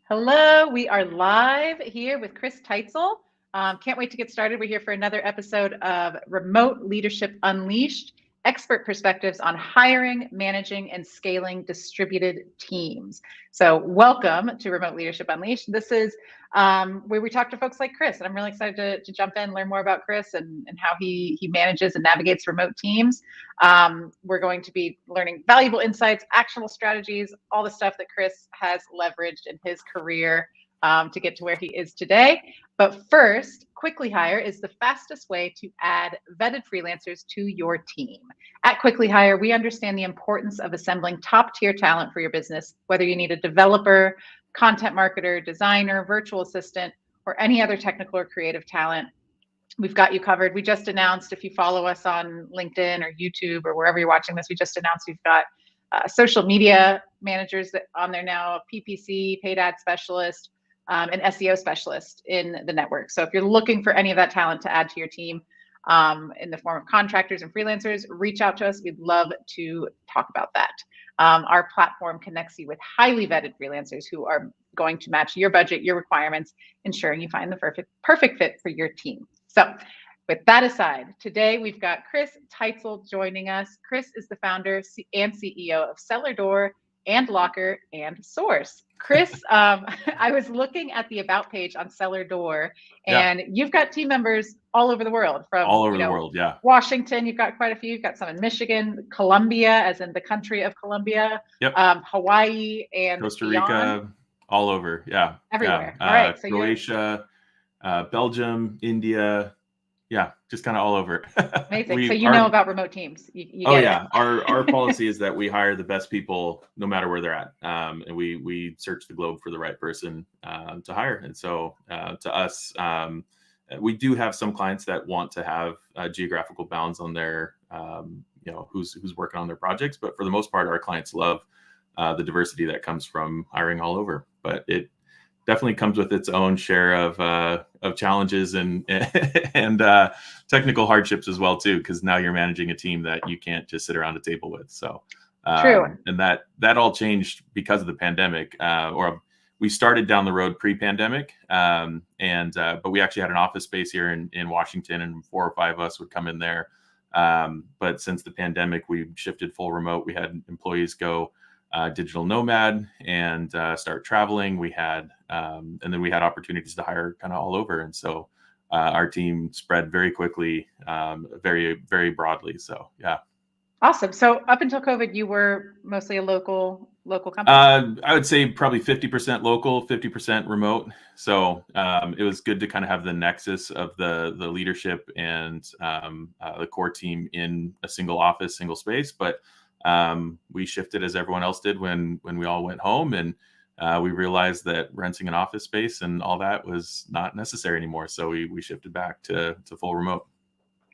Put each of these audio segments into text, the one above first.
Hello, we are live here with Chris Teitzel. Can't wait to get started. We're here for another episode of Remote Leadership Unleashed, expert perspectives on hiring, managing, and scaling distributed teams. So welcome to Remote Leadership Unleashed. This is where we talk to folks like Chris, and I'm really excited to jump in, learn more about Chris and how he manages and navigates remote teams. We're going to be learning valuable insights, actionable strategies, all the stuff that Chris has leveraged in his career to get to where he is today. But first, Quickly Hire is the fastest way to add vetted freelancers to your team. At Quickly Hire, we understand the importance of assembling top-tier talent for your business, whether you need a developer, content marketer, designer, virtual assistant, or any other technical or creative talent. We've got you covered. We just announced, if you follow us on LinkedIn or YouTube or wherever you're watching this, we just announced we've got social media managers on there now, PPC, paid ad specialist, an SEO specialist in the network. So if you're looking for any of that talent to add to your team in the form of contractors and freelancers, reach out to us. We'd love to talk about that. Our platform connects you with highly vetted freelancers who are going to match your budget, your requirements, ensuring you find the perfect fit for your team. So with that aside, today we've got Chris Teitzel joining us. Chris is the founder and CEO of CellarDoor and Lockr and Source. Chris, I was looking at the about page on CellarDoor, and you've got team members all over the world. From all over the world, yeah. Washington, you've got quite a few. You've got some in Michigan, Colombia, as in the country of Colombia, Hawaii, and Costa Rica, all over, everywhere. All right, so Croatia, Belgium, India. Yeah, just kind of all over. Amazing. So you know about remote teams. You get it. Our policy is that we hire the best people no matter where they're at. And we search the globe for the right person to hire. And so to us, we do have some clients that want to have geographical bounds on their, who's working on their projects. But for the most part, our clients love the diversity that comes from hiring all over. But it definitely comes with its own share of challenges and technical hardships as well too, because now you're managing a team that you can't just sit around a table with. So true. And that all changed because of the pandemic. Or we started down the road pre-pandemic, but we actually had an office space here in Washington, and 4 or 5 of us would come in there. But since the pandemic, we shifted full remote. We had employees go digital nomad and start traveling. We had, and then we had opportunities to hire kind of all over. And so our team spread very quickly, very, very broadly. So, yeah. Awesome. So up until COVID, you were mostly a local company? I would say probably 50% local, 50% remote. So it was good to kind of have the nexus of the leadership and the core team in a single office, single space. But we shifted as everyone else did when we all went home, and we realized that renting an office space and all that was not necessary anymore. So we shifted back to full remote.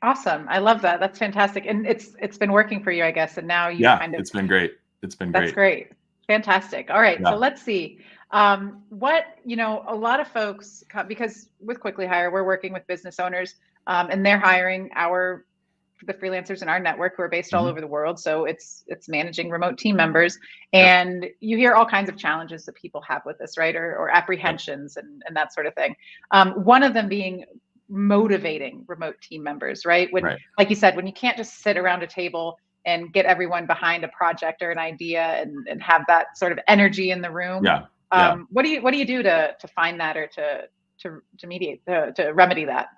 Awesome. I love that. That's fantastic. And it's been working for you, I guess. And now you it's been great. That's great. Fantastic. All right. Yeah. So let's see. A lot of folks, because with Quickly Hire, we're working with business owners and they're hiring the freelancers in our network who are based all over the world. So it's managing remote team members, and you hear all kinds of challenges that people have with this, right? Or apprehensions and that sort of thing. One of them being motivating remote team members, right? Like you said, when you can't just sit around a table and get everyone behind a project or an idea and have that sort of energy in the room. What do you do to find that or to mediate, to remedy that?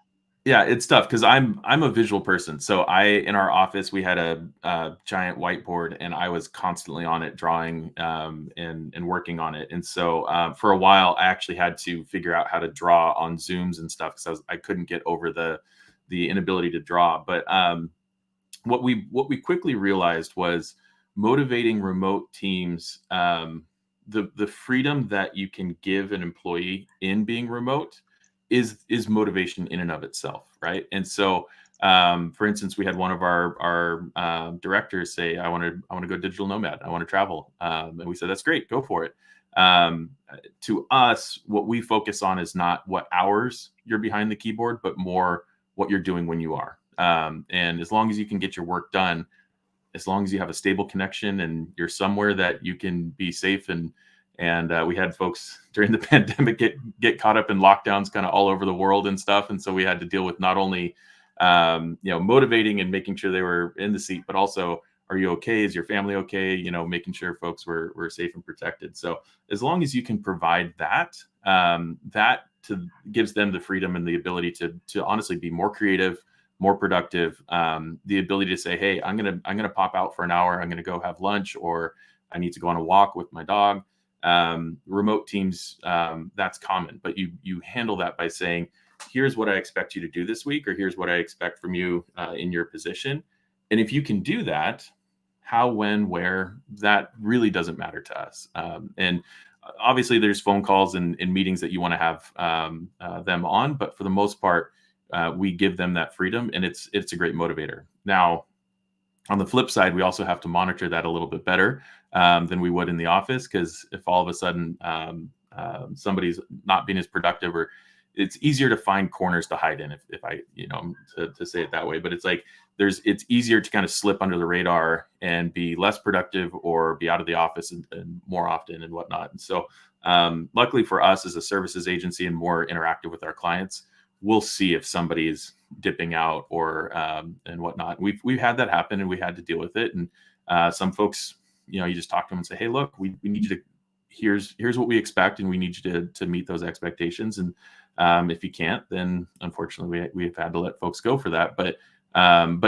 Yeah, it's tough because I'm a visual person. So in our office, we had a giant whiteboard, and I was constantly on it, drawing and working on it. And so for a while, I actually had to figure out how to draw on Zooms and stuff because I couldn't get over the inability to draw. But what we quickly realized was motivating remote teams. The freedom that you can give an employee in being remote is motivation in and of itself, right? And so, for instance, we had one of our directors say, "I want to go digital nomad. I want to travel," and we said, "That's great, go for it." To us, what we focus on is not what hours you're behind the keyboard, but more what you're doing when you are. And as long as you can get your work done, as long as you have a stable connection and you're somewhere that you can be safe and And we had folks during the pandemic get caught up in lockdowns kind of all over the world and stuff. And so we had to deal with not only, motivating and making sure they were in the seat, but also, are you okay? Is your family okay? Making sure folks were safe and protected. So as long as you can provide that, gives them the freedom and the ability to honestly be more creative, more productive. The ability to say, hey, I'm gonna pop out for an hour. I'm gonna go have lunch, or I need to go on a walk with my dog. Remote teams, that's common, but you handle that by saying, here's what I expect you to do this week, or here's what I expect from you in your position. And if you can do that, how, when, where, that really doesn't matter to us. And obviously there's phone calls and meetings that you want to have them on, but for the most part, we give them that freedom, and it's a great motivator. Now, on the flip side, we also have to monitor that a little bit better than we would in the office, because if all of a sudden somebody's not being as productive, or it's easier to find corners to hide in, if I, to say it that way, but it's like it's easier to kind of slip under the radar and be less productive, or be out of the office and more often and whatnot. And so luckily for us as a services agency and more interactive with our clients, we'll see if somebody's dipping out or and whatnot. We've had that happen, and we had to deal with it. And some folks, you just talk to them and say, hey, look, we need you to, here's what we expect, and we need you to meet those expectations. And if you can't, then unfortunately we've had to let folks go for that. But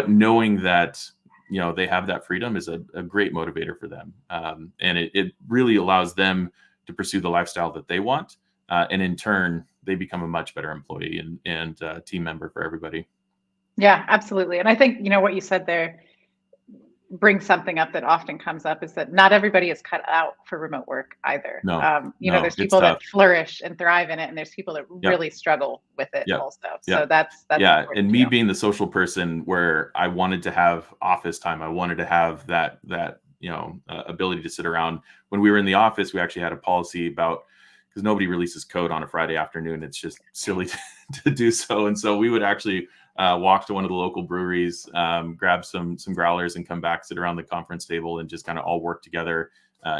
knowing that, they have that freedom is a great motivator for them. And it really allows them to pursue the lifestyle that they want. And in turn, they become a much better employee and team member for everybody. Yeah, absolutely. And I think, what you said there brings something up that often comes up, is that not everybody is cut out for remote work either. No, There's people that flourish and thrive in it, and there's people that really struggle with it also. So that's yeah. And me being the social person, where I wanted to have office time, I wanted to have that ability to sit around. When we were in the office, we actually had a policy about, because nobody releases code on a Friday afternoon. It's just silly to do so. And so we would actually walk to one of the local breweries, grab some growlers, and come back, sit around the conference table, and just kind of all work together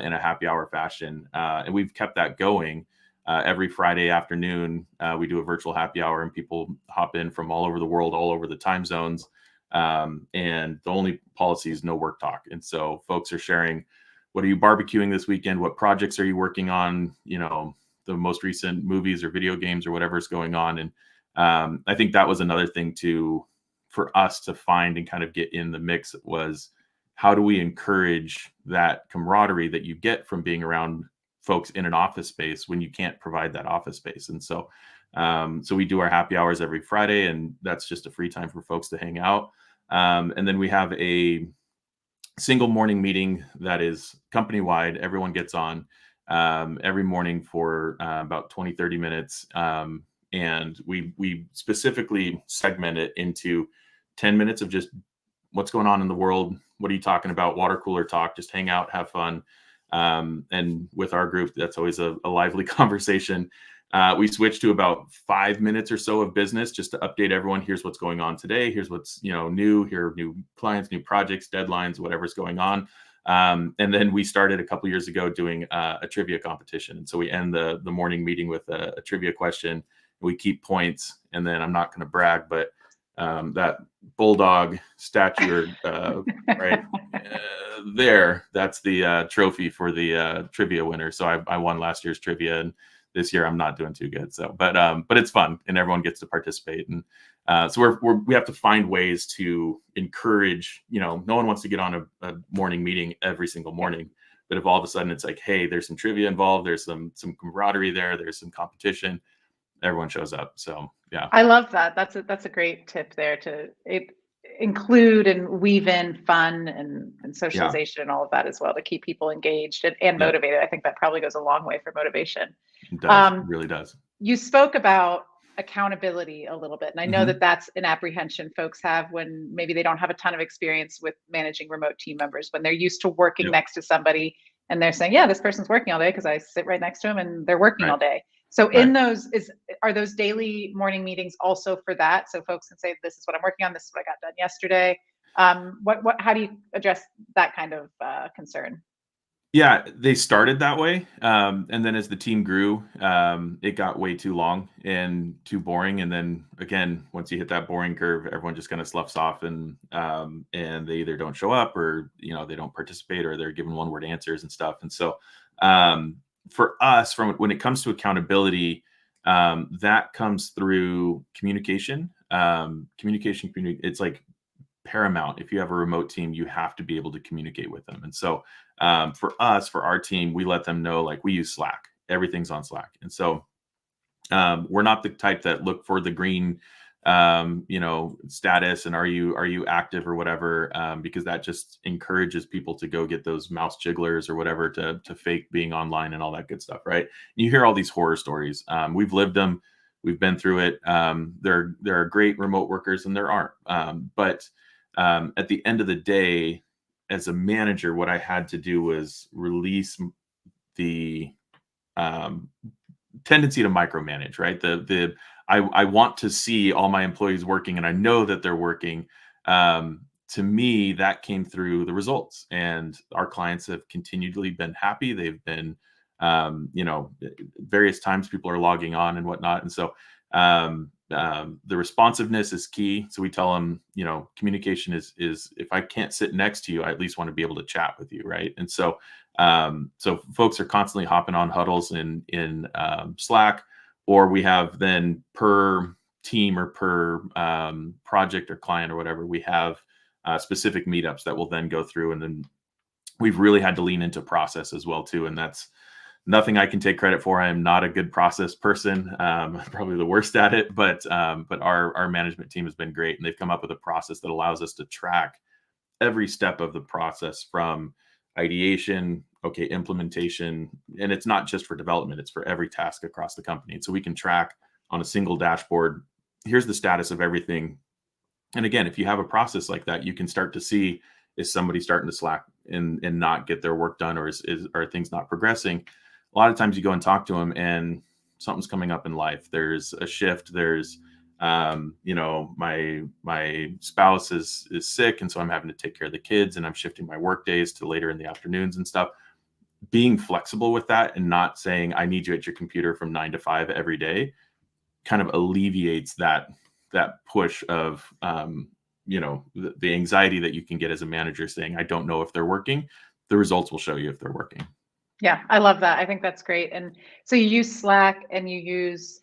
in a happy hour fashion. And we've kept that going. Every Friday afternoon, we do a virtual happy hour, and people hop in from all over the world, all over the time zones. And the only policy is no work talk. And so folks are sharing, what are you barbecuing this weekend? What projects are you working on? The most recent movies or video games or whatever's going on. And I think that was another thing for us to find and kind of get in the mix, was, how do we encourage that camaraderie that you get from being around folks in an office space when you can't provide that office space? And so we do our happy hours every Friday, and that's just a free time for folks to hang out. And then we have a single morning meeting that is company wide. Everyone gets on every morning for about 20-30 minutes. And we specifically segment it into 10 minutes of just what's going on in the world. What are you talking about? Water cooler talk, just hang out, have fun. And with our group, that's always a lively conversation. We switched to about 5 minutes or so of business, just to update everyone. Here's what's going on today. Here's what's new. Here are new clients, new projects, deadlines, whatever's going on. And then we started a couple years ago doing a trivia competition. And so we end the morning meeting with a trivia question. We keep points, and then, I'm not going to brag, but that bulldog statue right there, that's the trophy for the trivia winner. So I won last year's trivia, and this year I'm not doing too good. So, but it's fun, and everyone gets to participate. And so we have to find ways to encourage. No one wants to get on a morning meeting every single morning. But if all of a sudden it's like, hey, there's some trivia involved, there's some camaraderie there's some competition, everyone shows up. So yeah, I love that. That's a great tip there, to include and weave in fun and socialization and all of that as well, to keep people engaged and motivated. I think that probably goes a long way for motivation. It does. It really does. You spoke about accountability a little bit, and I know that that's an apprehension folks have when maybe they don't have a ton of experience with managing remote team members, when they're used to working next to somebody and they're saying, yeah, this person's working all day because I sit right next to them and they're working all day. So in those, are those daily morning meetings also for that? So folks can say, this is what I'm working on, this is what I got done yesterday. How do you address that kind of concern? Yeah, they started that way, and then as the team grew, it got way too long and too boring. And then again, once you hit that boring curve, everyone just kind of sloughs off, and they either don't show up, or they don't participate, or they're given one word answers and stuff. And so, um, for us, from when it comes to accountability, that comes through communication. It's like paramount. If you have a remote team, you have to be able to communicate with them. And so, for us, for our team, we let them know, like, we use Slack. Everything's on Slack. And so, we're not the type that look for the green, status, and are you active or whatever, because that just encourages people to go get those mouse jigglers or whatever to fake being online and all that good stuff, right? You hear all these horror stories. We've lived them. We've been through it. There are great remote workers and there aren't. But at the end of the day, as a manager, what I had to do was release the um, tendency to micromanage, right? I want to see all my employees working, and I know that they're working. To me, that came through the results, and our clients have continually been happy. They've been, various times people are logging on and whatnot, and so the responsiveness is key. So we tell them, communication is if I can't sit next to you, I at least want to be able to chat with you, right? And so so folks are constantly hopping on huddles in Slack, or we have then per team or per project or client or whatever, we have specific meetups that will then go through, and then we've really had to lean into process as well too, and that's nothing I can take credit for. I am not a good process person, probably the worst at it, but our management team has been great, and they've come up with a process that allows us to track every step of the process, from ideation, okay, implementation. And it's not just for development, it's for every task across the company. And so we can track on a single dashboard, here's the status of everything. And again, if you have a process like that, you can start to see, is somebody starting to slack and not get their work done, or are things not progressing? A lot of times you go and talk to them and something's coming up in life. There's a shift. There's my spouse is sick, and so I'm having to take care of the kids, and I'm shifting my work days to later in the afternoons and stuff. Being flexible with that and not saying I need you at your computer from 9 to 5 every day kind of alleviates that push of the anxiety that you can get as a manager saying, I don't know if they're working. The results will show you if they're working. Yeah, I love that. I think that's great. And so you use Slack and you use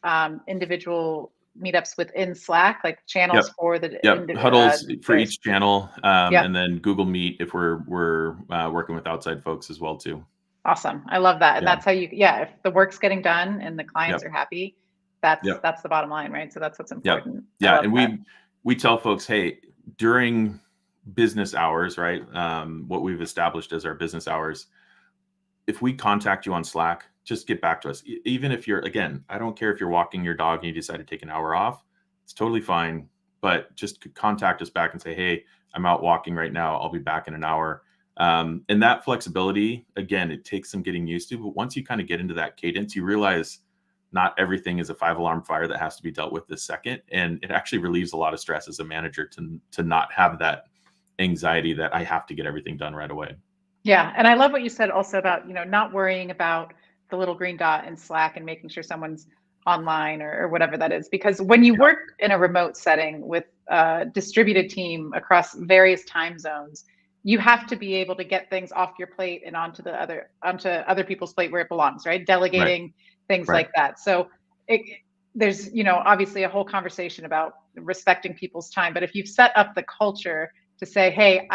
individual meetups within Slack, like channels Yep. for the Yep. Huddles for various. each channel, Yeah, and then Google Meet if we're working with outside folks as well too. awesome. I love that. And Yeah. that's how yeah, if the work's getting done and the clients Yep. are happy, that's Yep. the bottom line, right? So that's what's Yep. important. I Yeah. love And that. we tell folks, hey, during business hours, right? What we've established as our business hours, if we contact you on Slack, just get back to us. Even if you're, again, I don't care if you're walking your dog and you decide to take an hour off, it's totally fine. But just contact us back and say, hey, I'm out walking right now. I'll be back in an hour. And that flexibility, again, it takes some getting used to. But once you kind of get into that cadence, you realize not everything is a 5 alarm fire that has to be dealt with this second. And it actually relieves a lot of stress as a manager to not have that anxiety that I have to get everything done right away. Yeah, and I love what you said also about, not worrying about the little green dot in Slack and making sure someone's online or whatever that is. Because when you work in a remote setting with a distributed team across various time zones, you have to be able to get things off your plate and onto other people's plate where it belongs, right? Right. Delegating things Right. like that. So there's, obviously a whole conversation about respecting people's time. But if you've set up the culture to say, hey,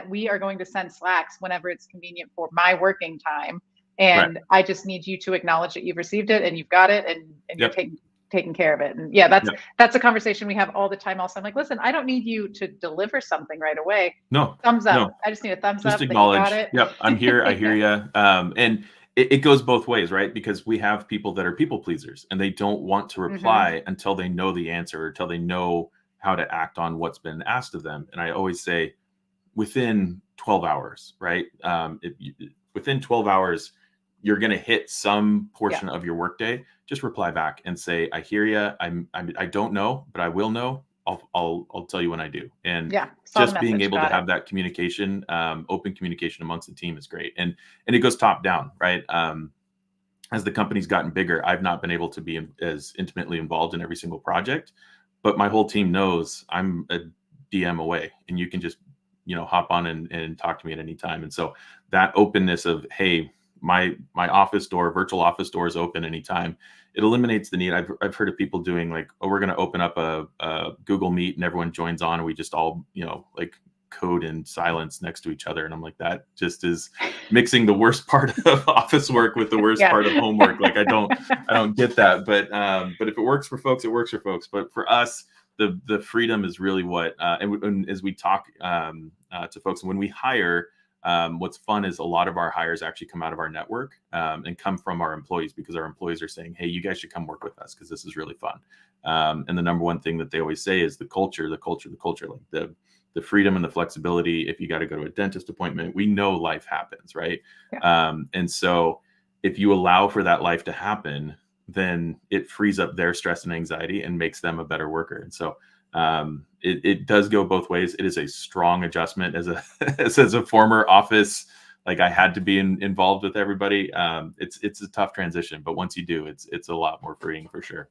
we are going to send Slacks whenever it's convenient for my working time. Right. And I just need you to acknowledge that you've received it and you've got it and you're Yep. taking care of it. And yeah, Yep. that's a conversation we have all the time. Also, I'm like, listen, I don't need you to deliver something right away. No, Thumbs up. no, I just need a thumbs just up that you got acknowledge. it. Yep, I'm here. I hear Yeah. you. And it goes both ways, right? Because we have people that are people pleasers and they don't want to Mm-hmm. reply until they know the answer, until they know how to act on what's been asked of them. And I always say, within 12 hours, right? Within 12 hours, you're going to hit some Yeah. portion of your workday. Just reply back and say, I hear you. I don't know, but I will know. I'll tell you when I do. And Yeah, saw the just being message. able to Got it. have that communication, open communication amongst the team is great. And it goes top down, right? As the company's gotten bigger, I've not been able to be as intimately involved in every single project, but my whole team knows I'm a DM away, and you can just, hop on and talk to me at any time. And so that openness of, hey, my virtual office door is open anytime. It eliminates the need. I've heard of people doing like, oh, we're going to open up a Google Meet and everyone joins on, and we just all, like code in silence next to each other. And I'm like, that just is mixing the worst part of office work with the worst part of homework. Like I don't get that. But if it works for folks, it works for folks. But for us, the freedom is really what, and as we talk to folks, and when we hire, what's fun is a lot of our hires actually come out of our network and come from our employees, because our employees are saying, hey, you guys should come work with us because this is really fun. And the number one thing that they always say is the culture, like the freedom and the flexibility. If you got to go to a dentist appointment, we know life happens, right? Yeah. And so if you allow for that life to happen, then it frees up their stress and anxiety and makes them a better worker. And so it does go both ways. It is a strong adjustment as a former office. Like I had to be involved with everybody. It's a tough transition, but once you do, it's a lot more freeing for sure.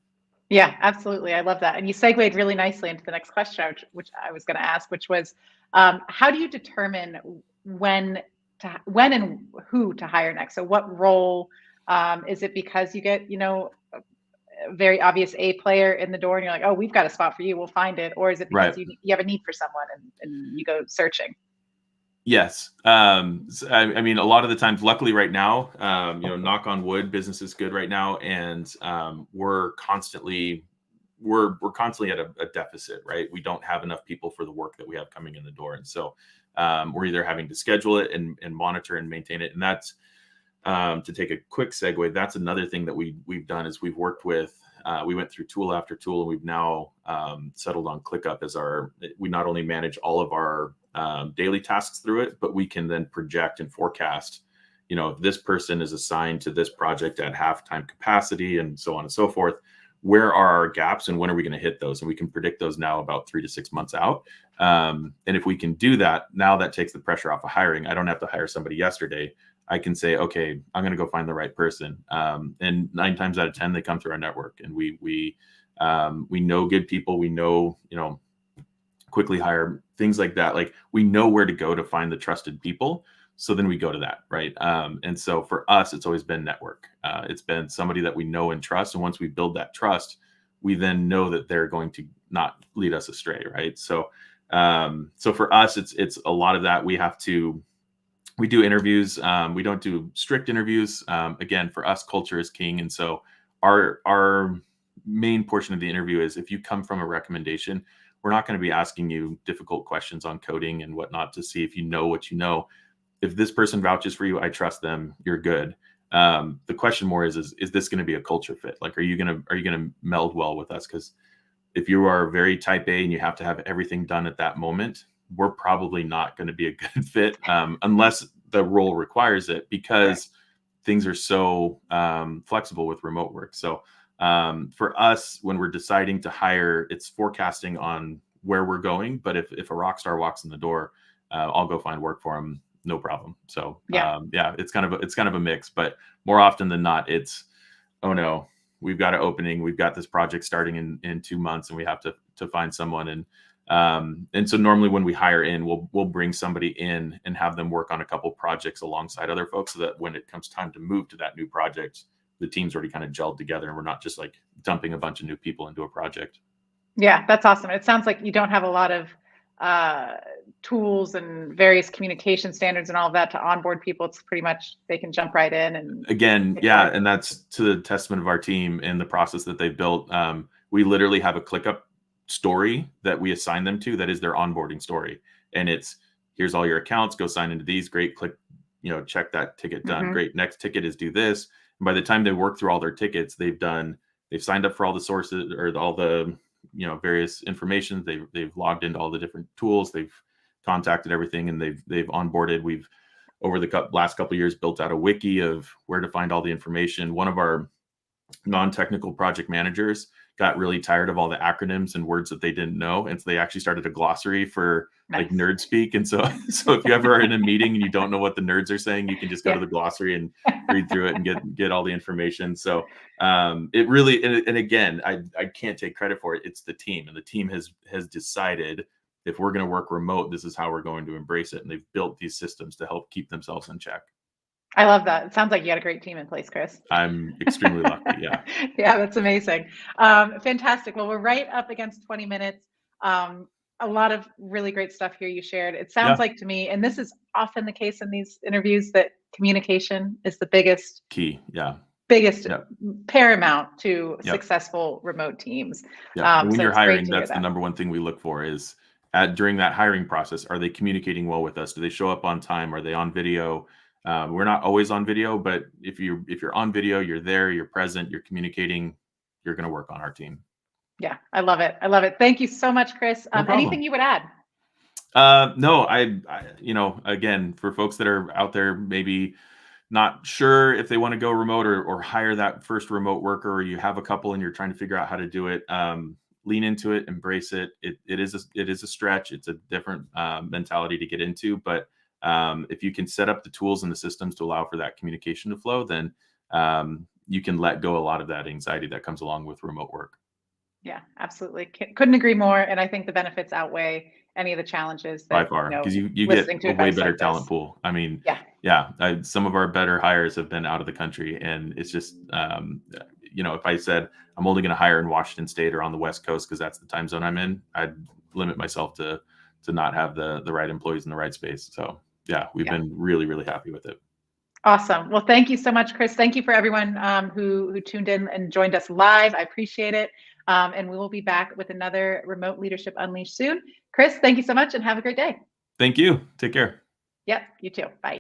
Yeah, absolutely. I love that. And you segued really nicely into the next question, which I was going to ask, which was, how do you determine when and who to hire next? So what role, is it because you get, a very obvious A player in the door and you're like, oh, we've got a spot for you, we'll find it? Or is it because you have a need for someone and you go searching? Yes. I mean, a lot of the times, luckily right now, knock on wood, business is good right now. And we're constantly at a deficit, right? We don't have enough people for the work that we have coming in the door. And so we're either having to schedule it and monitor and maintain it. And that's, to take a quick segue, that's another thing that we've done is we've worked with, we went through tool after tool, and we've now settled on ClickUp as we not only manage all of our daily tasks through it, but we can then project and forecast, if this person is assigned to this project at half-time capacity and so on and so forth, where are our gaps and when are we going to hit those? And we can predict those now about 3 to 6 months out. And if we can do that, now that takes the pressure off of hiring. I don't have to hire somebody yesterday. I can say, okay, I'm going to go find the right person. And 9 times out of 10, they come through our network, and we know good people. We know, quickly hire, things like that. Like we know where to go to find the trusted people. So then we go to that. Right. And so for us, it's always been network. It's been somebody that we know and trust. And once we build that trust, we then know that they're going to not lead us astray. Right. So for us, it's a lot of that. We do interviews. We don't do strict interviews. Again, for us, culture is king. And so our main portion of the interview is, if you come from a recommendation, we're not going to be asking you difficult questions on coding and whatnot to see if you know what you know. If this person vouches for you, I trust them, you're good. The question more is this going to be a culture fit? Like, are you going to meld well with us? Because if you are very type A and you have to have everything done at that moment, we're probably not going to be a good fit unless the role requires it, because things are so flexible with remote work. So for us, when we're deciding to hire, it's forecasting on where we're going. But if a rock star walks in the door, I'll go find work for them, no problem. So it's kind of a mix. But more often than not, it's, oh no, we've got an opening, we've got this project starting in 2 months, and we have to find someone. And so normally when we hire in, we'll bring somebody in and have them work on a couple projects alongside other folks, so that when it comes time to move to that new project, the team's already kind of gelled together and we're not just like dumping a bunch of new people into a project. Yeah, that's awesome. It sounds like you don't have a lot of tools and various communication standards and all of that to onboard people. It's pretty much they can jump right in. And again, yeah, and that's to the testament of our team and the process that they've built. We literally have a ClickUp story that we assign them to, that is their onboarding story, and it's, here's all your accounts, go sign into these, great, click, check that ticket done. Great, next ticket is do this. And by the time they work through all their tickets, they've signed up for all the sources or all the various information. They've logged into all the different tools, they've contacted everything, and they've onboarded. We've, over the last couple of years, built out a wiki of where to find all the information. One of our non-technical project managers got really tired of all the acronyms and words that they didn't know, and so they actually started a glossary for like Nice. nerd speak. And so if you ever are in a meeting and you don't know what the nerds are saying, you can just go to Yeah. the glossary and read through it and get all the information. So it really, and again, I can't take credit for it. It's the team, and the team has decided, if we're going to work remote, this is how we're going to embrace it. And they've built these systems to help keep themselves in check. I love that. It sounds like you had a great team in place, Chris. I'm extremely lucky. Yeah. Yeah, that's amazing. Fantastic. Well, we're right up against 20 minutes. A lot of really great stuff here you shared. It sounds Yeah. like to me, and this is often the case in these interviews, that communication is the biggest Key. Yeah. Yep. paramount to Yep. successful remote teams. Yeah. When So you're it's great hiring, to hear that's the that. number one thing we look for is during that hiring process, are they communicating well with us? Do they show up on time? Are they on video? We're not always on video, but if you're on video, you're there, you're present, you're communicating, you're going to work on our team. Yeah, I love it. I love it. Thank you so much, Chris. No problem. Anything you would add? No, I, again, for folks that are out there, maybe not sure if they want to go remote or hire that first remote worker, or you have a couple and you're trying to figure out how to do it. Lean into it, embrace it. It is a stretch. It's a different mentality to get into, but if you can set up the tools and the systems to allow for that communication to flow, then you can let go a lot of that anxiety that comes along with remote work. Yeah, absolutely. Couldn't agree more. And I think the benefits outweigh any of the challenges By that, far, because you get listening to a way advice better like talent this. pool. I mean, Yeah. some of our better hires have been out of the country, and it's just, if I said I'm only going to hire in Washington State or on the West Coast because that's the time zone I'm in, I'd limit myself to not have the right employees in the right space. So yeah, we've been really, really happy with it. Awesome. Well, thank you so much, Chris. Thank you for everyone who tuned in and joined us live. I appreciate it. And we will be back with another Remote Leadership Unleashed soon. Chris, thank you so much and have a great day. Thank you. Take care. Yep, you too. Bye.